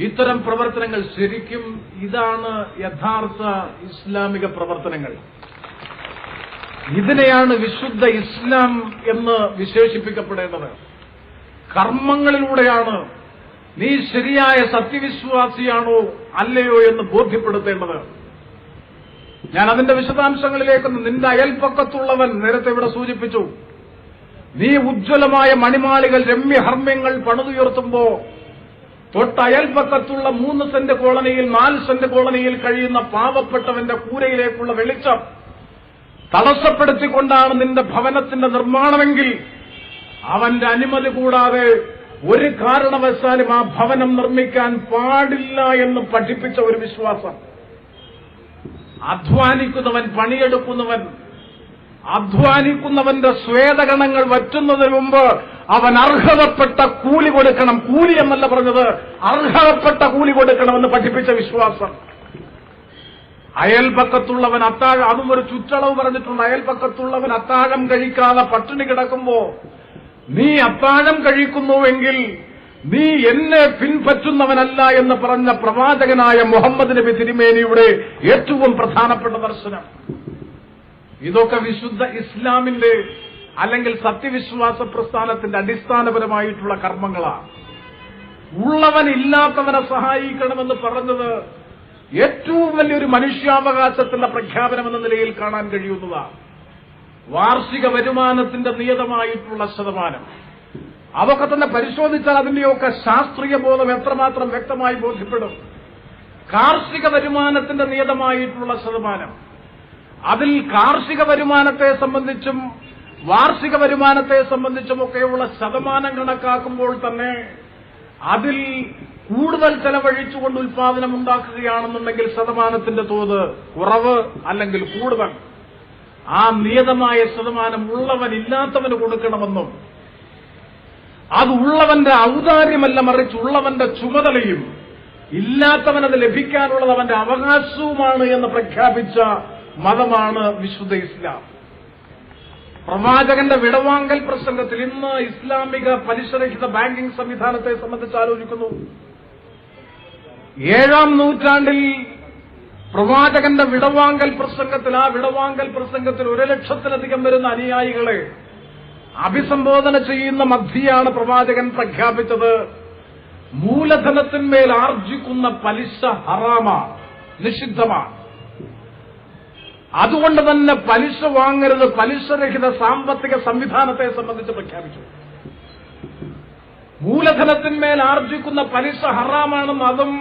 ഇത്തരം പ്രവർത്തനങ്ങൾ ശരിക്കും ഇതാണ് യഥാർത്ഥ ഇസ്ലാമിക പ്രവർത്തനങ്ങൾ. ഇതിനെയാണ് വിശുദ്ധ ഇസ്ലാം എന്ന് വിശേഷിപ്പിക്കപ്പെടേണ്ടത്. കർമ്മങ്ങളിലൂടെയാണ് നീ ശരിയായ സത്യവിശ്വാസിയാണോ അല്ലയോ എന്ന് ബോധ്യപ്പെടുത്തേണ്ടത്. ഞാൻ അതിന്റെ വിശദാംശങ്ങളിലേക്കൊന്ന് നിന്റെ അയൽപ്പക്കത്തുള്ളവൻ നേരത്തെ ഇവിടെ സൂചിപ്പിച്ചു. നീ ഉജ്ജ്വലമായ മണിമാളികൾ രമ്യഹർമ്മ്യങ്ങൾ പണിതുയർത്തുമ്പോ തൊട്ടയൽപ്പക്കത്തുള്ള 3 സെന്റ് കോളനിയിൽ 4 സെന്റ് കോളനിയിൽ കഴിയുന്ന പാവപ്പെട്ടവന്റെ കൂരയിലേക്കുള്ള വെളിച്ചം തടസ്സപ്പെടുത്തിക്കൊണ്ടാണ് നിന്റെ ഭവനത്തിന്റെ നിർമ്മാണമെങ്കിൽ അവന്റെ അനുമതി കൂടാതെ ഒരു കാരണവശാലും ആ ഭവനം നിർമ്മിക്കാൻ പാടില്ല എന്ന് പഠിപ്പിച്ച ഒരു വിശ്വാസം. അധ്വാനിക്കുന്നവൻ, പണിയെടുക്കുന്നവൻ, അധ്വാനിക്കുന്നവന്റെ സ്വേദഗണങ്ങൾ വറ്റുന്നതിന് മുമ്പ് അവൻ അർഹതപ്പെട്ട കൂലി കൊടുക്കണം. കൂലി എന്നല്ല പറഞ്ഞത്, അർഹതപ്പെട്ട കൂലി കൊടുക്കണമെന്ന് പഠിപ്പിച്ച വിശ്വാസം. അയൽപക്കത്തുള്ളവൻ അത്താഴം, അതും ഒരു ചുറ്റളവ് പറഞ്ഞിട്ടുണ്ട്. അയൽപക്കത്തുള്ളവൻ അത്താഴം കഴിക്കാതെ പട്ടിണി കിടക്കുമ്പോ നീ അത്താഴം കഴിക്കുന്നുവെങ്കിൽ നീ എന്നെ പിൻപറ്റുന്നവനല്ല എന്ന് പറഞ്ഞ പ്രവാചകനായ മുഹമ്മദ് നബി തിരുമേനിയുടെ ഏറ്റവും പ്രധാനപ്പെട്ട ദർശനം. ഇതൊക്കെ വിശുദ്ധ ഇസ്ലാമിന്റെ അല്ലെങ്കിൽ സത്യവിശ്വാസ പ്രസ്ഥാനത്തിന്റെ അടിസ്ഥാനപരമായിട്ടുള്ള കർമ്മങ്ങളാണ്. ഉള്ളവൻ ഇല്ലാത്തവനെ സഹായിക്കണമെന്ന് പറഞ്ഞത് ഏറ്റവും വലിയൊരു മനുഷ്യാവകാശത്തിന്റെ പ്രഖ്യാപനമെന്ന നിലയിൽ കാണാൻ കഴിയുന്നതാണ്. വാർഷിക വരുമാനത്തിന്റെ നിയതമായിട്ടുള്ള ശതമാനം, അതൊക്കെ തന്നെ പരിശോധിച്ചാൽ അതിന്റെയൊക്കെ ശാസ്ത്രീയ ബോധം എത്രമാത്രം വ്യക്തമായി ബോധ്യപ്പെടും. കാർഷിക വരുമാനത്തിന്റെ നിയതമായിട്ടുള്ള ശതമാനം, അതിൽ കാർഷിക വരുമാനത്തെ സംബന്ധിച്ചും വാർഷിക വരുമാനത്തെ സംബന്ധിച്ചുമൊക്കെയുള്ള ശതമാനം കണക്കാക്കുമ്പോൾ തന്നെ അതിൽ കൂടുതൽ ചെലവഴിച്ചുകൊണ്ട് ഉൽപാദനം ഉണ്ടാക്കുകയാണെന്നുണ്ടെങ്കിൽ ശതമാനത്തിന്റെ തോത് കുറവ് അല്ലെങ്കിൽ കൂടുതൽ, ആ നിയതമായ ശതമാനം ഉള്ളവൻ ഇല്ലാത്തവന് കൊടുക്കണമെന്നും അത് ഉള്ളവന്റെ ഔദാര്യമല്ല മറിച്ച് ഉള്ളവന്റെ ചുമതലയും ഇല്ലാത്തവനത് ലഭിക്കാനുള്ളത് അവന്റെ അവകാശവുമാണ് എന്ന് പ്രഖ്യാപിച്ച മതമാണ് വിശുദ്ധ ഇസ്ലാം. പ്രവാചകന്റെ വിടവാങ്ങൽ പ്രസംഗത്തിൽ ഇന്ന് ഇസ്ലാമിക പലിശരഹിത ബാങ്കിംഗ് സംവിധാനത്തെ സംബന്ധിച്ച് ആലോചിക്കുന്നു. 7-ാം നൂറ്റാണ്ടിൽ പ്രവാചകന്റെ വിടവാങ്ങൽ പ്രസംഗത്തിൽ, ആ വിടവാങ്ങൽ പ്രസംഗത്തിൽ 1 ലക്ഷത്തിലധികം വരുന്ന അനുയായികളെ അഭിസംബോധന ചെയ്യുന്ന മധ്യയാണ് പ്രവാചകൻ പ്രഖ്യാപിച്ചത്, മൂലധനത്തിന്മേൽ ആർജിക്കുന്ന പലിശ ഹറാമാണ്, നിഷിദ്ധമാണ്. അതുകൊണ്ട് തന്നെ പലിശ വാങ്ങരുത്, പലിശരഹിത സാമ്പത്തിക സംവിധാനത്തെ സംബന്ധിച്ച് പ്രഖ്യാപിച്ചു. മൂലധനത്തിന്മേൽ ആർജിക്കുന്ന പലിശ ഹറാമാണെന്ന് അതും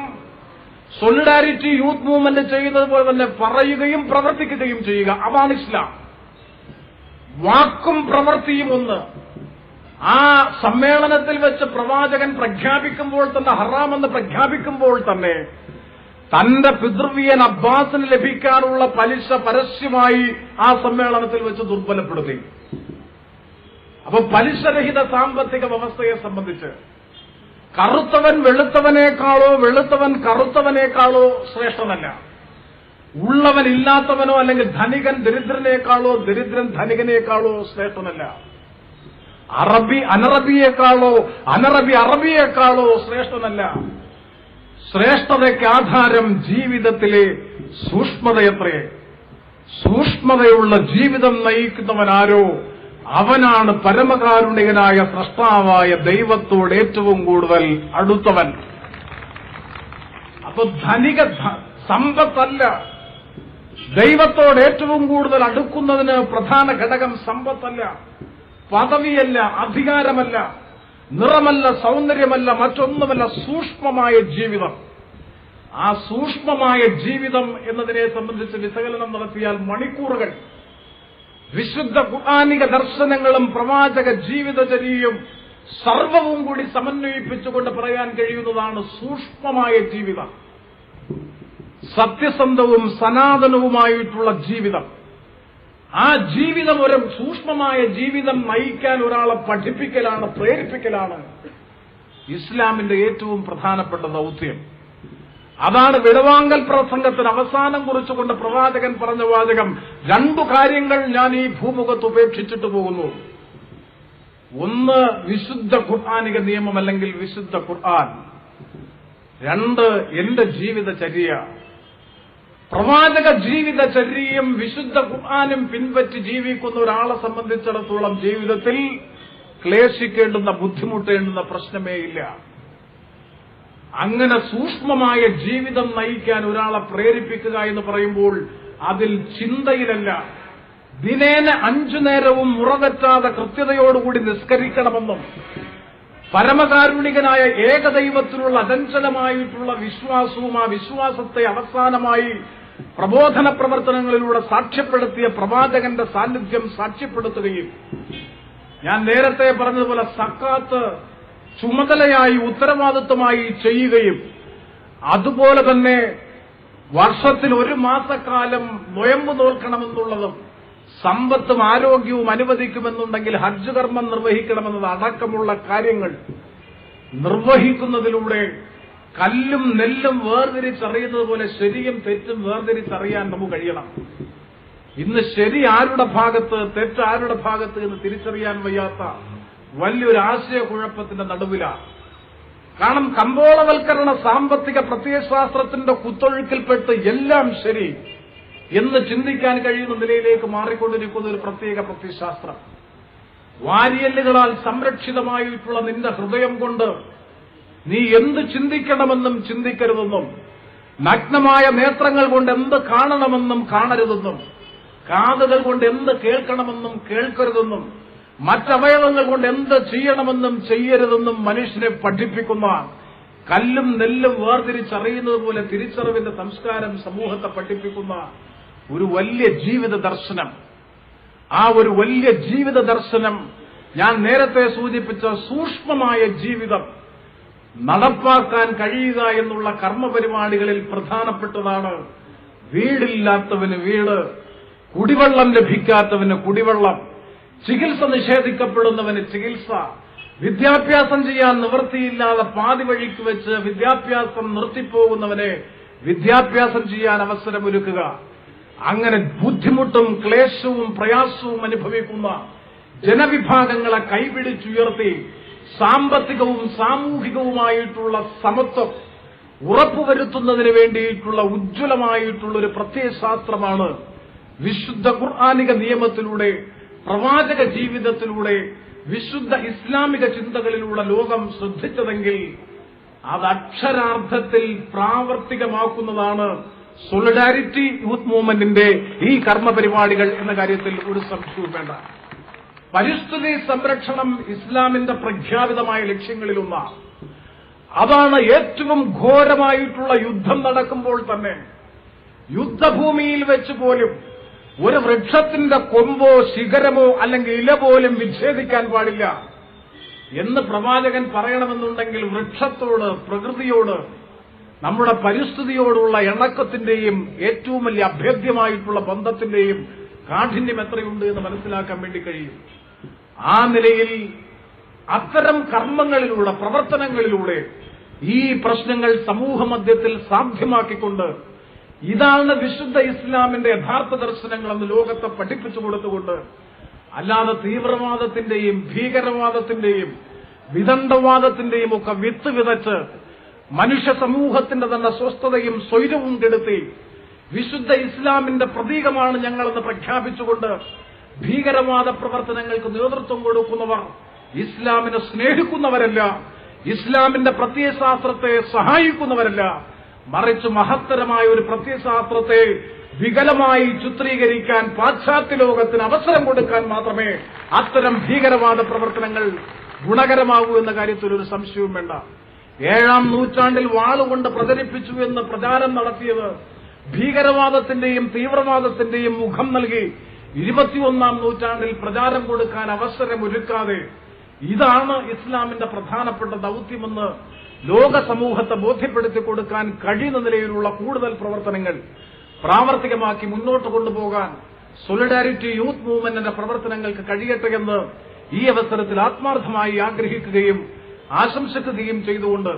സോളിഡാരിറ്റി യൂത്ത് മൂവ്മെന്റ് ചെയ്യുന്നത് പോലെ തന്നെ പറയുകയും പ്രവർത്തിക്കുകയും ചെയ്യുക, അതാണ് ഇസ്ലാം. വാക്കും പ്രവൃത്തിയും ഒന്ന്. ആ സമ്മേളനത്തിൽ വെച്ച് പ്രവാചകൻ പ്രഖ്യാപിക്കുമ്പോൾ തന്നെ, ഹറാമെന്ന് പ്രഖ്യാപിക്കുമ്പോൾ തന്നെ തന്റെ പിതൃവ്യൻ അബ്ബാസിന് ലഭിക്കാനുള്ള പലിശ പരസ്യമായി ആ സമ്മേളനത്തിൽ വെച്ച് ദുർബലപ്പെടുത്തി. അപ്പൊ പലിശരഹിത സാമ്പത്തിക വ്യവസ്ഥയെ സംബന്ധിച്ച് കറുത്തവൻ വെളുത്തവനേക്കാളോ വെളുത്തവൻ കറുത്തവനേക്കാളോ ശ്രേഷ്ഠനല്ല. ഉള്ളവൻ ഇല്ലാത്തവനോ അല്ലെങ്കിൽ ധനികൻ ദരിദ്രനേക്കാളോ ദരിദ്രൻ ധനികനേക്കാളോ ശ്രേഷ്ഠനല്ല. അറബി അനറബിയേക്കാളോ അനറബി അറബിയേക്കാളോ ശ്രേഷ്ഠനല്ല. ശ്രേഷ്ഠതയ്ക്ക് ആധാരം ജീവിതത്തിലെ സൂക്ഷ്മതയത്രേ. സൂക്ഷ്മതയുള്ള ജീവിതം നയിക്കുന്നവനാരോ അവനാണ് പരമകാരുണികനായ സ്രഷ്ടാവായ ദൈവത്തോട് ഏറ്റവും കൂടുതൽ അടുത്തവൻ. അപ്പൊ ധനിക സമ്പത്തല്ല, ദൈവത്തോട് ഏറ്റവും കൂടുതൽ അടുക്കുന്നതിന് പ്രധാന ഘടകം സമ്പത്തല്ല, പദവിയല്ല, അധികാരമല്ല, നിറമല്ല, സൗന്ദര്യമല്ല, മറ്റൊന്നുമല്ല, സൂക്ഷ്മമായ ജീവിതം. ആ സൂക്ഷ്മമായ ജീവിതം എന്നതിനെ സംബന്ധിച്ച് വിശകലനം നടത്തിയാൽ മണിക്കൂറുകൾ വിശുദ്ധ ഖുർആനിക ദർശനങ്ങളും പ്രവാചക ജീവിതചര്യയും സർവവും കൂടി സമന്വയിപ്പിച്ചുകൊണ്ട് പറയാൻ കഴിയുന്നതാണ് സൂക്ഷ്മമായ ജീവിതം. സത്യസന്ധവും സനാതനവുമായിട്ടുള്ള ജീവിതം. ആ ജീവിതം, ഒരു സൂക്ഷ്മമായ ജീവിതം നയിക്കാൻ ഒരാളെ പഠിപ്പിക്കലാണ്, പ്രേരിപ്പിക്കലാണ് ഇസ്ലാമിന്റെ ഏറ്റവും പ്രധാനപ്പെട്ട ദൌത്യം. അതാണ് വിടവാങ്ങൽ പ്രസംഗത്തിന് അവസാനം കുറിച്ചുകൊണ്ട് പ്രവാചകൻ പറഞ്ഞ വാചകം: 2 കാര്യങ്ങൾ ഞാൻ ഈ ഭൂമുഖത്ത് ഉപേക്ഷിച്ചിട്ട് പോകുന്നു. ഒന്ന് വിശുദ്ധ ഖുർആനിക നിയമം അല്ലെങ്കിൽ വിശുദ്ധ ഖുർആൻ, 2, എന്റെ ജീവിതചര്യ. പ്രവാചക ജീവിതചര്യയും വിശുദ്ധ ഖുർആനും പിൻപറ്റി ജീവിക്കുന്ന ഒരാളെ സംബന്ധിച്ചിടത്തോളം ജീവിതത്തിൽ ക്ലേശിക്കേണ്ടുന്ന, ബുദ്ധിമുട്ടേണ്ടുന്ന പ്രശ്നമേ ഇല്ല. അങ്ങനെ സൂക്ഷ്മമായ ജീവിതം നയിക്കാൻ ഒരാളെ പ്രേരിപ്പിക്കുക എന്ന് പറയുമ്പോൾ അതിൽ ചിന്തയിലല്ല, ദിനേന 5 നേരവും മുറതെറ്റാതെ കൃത്യതയോടുകൂടി നിസ്കരിക്കണമെന്നും പരമകാരുണികനായ ഏകദൈവത്തിലുള്ള അചഞ്ചലമായിട്ടുള്ള വിശ്വാസവും ആ വിശ്വാസത്തെ അവസാനമായി പ്രബോധന പ്രവർത്തനങ്ങളിലൂടെ സാക്ഷ്യപ്പെടുത്തിയ പ്രവാചകന്റെ സാന്നിധ്യം സാക്ഷ്യപ്പെടുത്തുകയും, ഞാൻ നേരത്തെ പറഞ്ഞതുപോലെ സക്കാത്ത് ചുമതലയായി ഉത്തരവാദിത്വമായി ചെയ്യുകയും, അതുപോലെ തന്നെ വർഷത്തിൽ 1 മാസക്കാലം നൊയമ്പ് നോൽക്കണമെന്നുള്ളതും സമ്പത്തും ആരോഗ്യവും അനുവദിക്കുമെന്നുണ്ടെങ്കിൽ ഹജ്ജ് കർമ്മം നിർവഹിക്കണമെന്നത് അടക്കമുള്ള കാര്യങ്ങൾ നിർവഹിക്കുന്നതിലൂടെ കല്ലും നെല്ലും വേർതിരിച്ചറിയുന്നത് പോലെ ശരിയും തെറ്റും വേർതിരിച്ചറിയാൻ നമുക്ക് കഴിയണം. ഇന്ന് ശരി ആരുടെ ഭാഗത്ത്, തെറ്റ് ആരുടെ ഭാഗത്ത് എന്ന് തിരിച്ചറിയാൻ വയ്യാത്ത വലിയൊരു ആശയക്കുഴപ്പത്തിന്റെ നടുവിലാണ്. കാരണം കമ്പോളവൽക്കരണ സാമ്പത്തിക പ്രത്യയശാസ്ത്രത്തിന്റെ കുത്തൊഴുക്കിൽപ്പെട്ട് എല്ലാം ശരി എന്ന് ചിന്തിക്കാൻ കഴിയുന്ന നിലയിലേക്ക് മാറിക്കൊണ്ടിരിക്കുന്ന ഒരു പ്രത്യേക പ്രത്യയശാസ്ത്രം. വാരിയല്ലുകളാൽ സംരക്ഷിതമായിട്ടുള്ള നിന്റെ ഹൃദയം കൊണ്ട് നീ എന്ത് ചിന്തിക്കണമെന്നും ചിന്തിക്കരുതെന്നും, നഗ്നമായ നേത്രങ്ങൾ കൊണ്ട് എന്ത് കാണണമെന്നും കാണരുതെന്നും, കാതുകൾ കൊണ്ട് എന്ത് കേൾക്കണമെന്നും കേൾക്കരുതെന്നും, മറ്റവയവങ്ങൾ കൊണ്ട് എന്ത് ചെയ്യണമെന്നും ചെയ്യരുതെന്നും മനുഷ്യനെ പഠിപ്പിക്കുന്ന, കല്ലും നെല്ലും വേർതിരിച്ചറിയുന്നത് പോലെ തിരിച്ചറിവിന്റെ സംസ്കാരം സമൂഹത്തെ പഠിപ്പിക്കുന്ന ഒരു വലിയ ജീവിത ദർശനം. ആ ഒരു വലിയ ജീവിത ദർശനം, ഞാൻ നേരത്തെ സൂചിപ്പിച്ച സൂക്ഷ്മമായ ജീവിതം നടപ്പാക്കാൻ കഴിയുക എന്നുള്ള കർമ്മപരിപാടികളിൽ പ്രധാനപ്പെട്ടതാണ് വീടില്ലാത്തവന് വീട്, കുടിവെള്ളം ലഭിക്കാത്തവന് കുടിവെള്ളം, ചികിത്സ നിഷേധിക്കപ്പെടുന്നവന് ചികിത്സ, വിദ്യാഭ്യാസം ചെയ്യാൻ നിവൃത്തിയില്ലാതെ പാതി വഴിക്ക് വെച്ച് വിദ്യാഭ്യാസം നിർത്തിപ്പോകുന്നവനെ വിദ്യാഭ്യാസം ചെയ്യാൻ അവസരമൊരുക്കുക. അങ്ങനെ ബുദ്ധിമുട്ടും ക്ലേശവും പ്രയാസവും അനുഭവിക്കുന്ന ജനവിഭാഗങ്ങളെ കൈപിടിച്ചുയർത്തി സാമ്പത്തികവും സാമൂഹികവുമായിട്ടുള്ള സമത്വം ഉറപ്പുവരുത്തുന്നതിന് വേണ്ടിയിട്ടുള്ള ഉജ്ജ്വലമായിട്ടുള്ള ഒരു പ്രത്യയശാസ്ത്രമാണ് വിശുദ്ധ ഖുർആനിക നിയമത്തിലൂടെ, പ്രവാചക ജീവിതത്തിലൂടെ, വിശുദ്ധ ഇസ്ലാമിക ചിന്തകളിലൂടെ ലോകം ശ്രദ്ധിച്ചതെങ്കിൽ അത് അക്ഷരാർത്ഥത്തിൽ പ്രാവർത്തികമാക്കുന്നതാണ് സോളിഡാരിറ്റി യൂത്ത് മൂവ്മെന്റിന്റെ ഈ കർമ്മപരിപാടികൾ എന്ന കാര്യത്തിൽ ഒരു സംശയവും വേണ്ട. പരിസ്ഥിതി സംരക്ഷണം ഇസ്ലാമിന്റെ പ്രഖ്യാപിതമായ ലക്ഷ്യങ്ങളിലൊന്നാണ്. അതാണ് ഏറ്റവും ഘോരമായിട്ടുള്ള യുദ്ധം നടക്കുമ്പോൾ തന്നെ യുദ്ധഭൂമിയിൽ വെച്ച് പോലും ഒരു വൃക്ഷത്തിന്റെ കൊമ്പോ ശിഖരമോ അല്ലെങ്കിൽ ഇല പോലും വിച്ഛേദിക്കാൻ പാടില്ല എന്ന് പ്രവാചകൻ പറയണമെന്നുണ്ടെങ്കിൽ വൃക്ഷത്തോട്, പ്രകൃതിയോട്, നമ്മുടെ പരിസ്ഥിതിയോടുള്ള ഇണക്കത്തിന്റെയും ഏറ്റവും വലിയ അഭേദ്യമായിട്ടുള്ള ബന്ധത്തിന്റെയും കാഠിന്യം എത്രയുണ്ട് എന്ന് മനസ്സിലാക്കാൻ വേണ്ടി കഴിയും. ആ നിലയിൽ അത്തരം കർമ്മങ്ങളിലൂടെ, പ്രവർത്തനങ്ങളിലൂടെ ഈ പ്രശ്നങ്ങൾ സമൂഹമധ്യത്തിൽ സാധ്യമാക്കിക്കൊണ്ട് ഇതാണ് വിശുദ്ധ ഇസ്ലാമിന്റെ യഥാർത്ഥ ദർശനങ്ങളെന്ന് ലോകത്തെ പഠിപ്പിച്ചു കൊടുത്തുകൊണ്ട്, അല്ലാതെ തീവ്രവാദത്തിന്റെയും ഭീകരവാദത്തിന്റെയും വിദണ്ഡവാദത്തിന്റെയും ഒക്കെ വിത്ത് വിതച്ച് മനുഷ്യ സമൂഹത്തിന്റെ തന്നെ സ്വസ്ഥതയും സ്വൈരവും കെടുത്തി വിശുദ്ധ ഇസ്ലാമിന്റെ പ്രതീകമാണ് ഞങ്ങളെന്ന് പ്രഖ്യാപിച്ചുകൊണ്ട് ഭീകരവാദ പ്രവർത്തനങ്ങൾക്ക് നേതൃത്വം കൊടുക്കുന്നവർ ഇസ്ലാമിനെ സ്നേഹിക്കുന്നവരല്ല, ഇസ്ലാമിന്റെ പ്രത്യയശാസ്ത്രത്തെ സഹായിക്കുന്നവരല്ല, മറിച്ച് മഹത്തരമായ ഒരു പ്രത്യയശാസ്ത്രത്തെ വികലമായി ചിത്രീകരിക്കാൻ പാശ്ചാത്യ ലോകത്തിന് അവസരം കൊടുക്കാൻ മാത്രമേ അത്തരം ഭീകരവാദ പ്രവർത്തനങ്ങൾ ഗുണകരമാകൂ എന്ന കാര്യത്തിൽ ഒരു സംശയവും വേണ്ട. 7-ാം നൂറ്റാണ്ടിൽ വാളുകൊണ്ട് പ്രചരിപ്പിച്ചു എന്ന് പ്രചാരം നടത്തിയത് ഭീകരവാദത്തിന്റെയും തീവ്രവാദത്തിന്റെയും മുഖം നൽകി 21-ാം നൂറ്റാണ്ടിൽ പ്രചാരം കൊടുക്കാൻ അവസരമൊരുക്കാതെ ഇതാണ് ഇസ്ലാമിന്റെ പ്രധാനപ്പെട്ട ദൌത്യമെന്ന് ലോക സമൂഹത്തെ ബോധ്യപ്പെടുത്തി കൊടുക്കാൻ കഴിയുന്ന നിലയിലുള്ള കൂടുതൽ പ്രവർത്തനങ്ങൾ പ്രാവർത്തികമാക്കി മുന്നോട്ട് കൊണ്ടുപോകാൻ സോളിഡാരിറ്റി യൂത്ത് മൂവ്മെന്റിന്റെ പ്രവർത്തനങ്ങൾക്ക് കഴിയട്ടെ എന്ന് ഈ അവസരത്തിൽ ആത്മാർത്ഥമായി ആഗ്രഹിക്കുകയും ആശംസിക്കുകയും ചെയ്തുകൊണ്ട്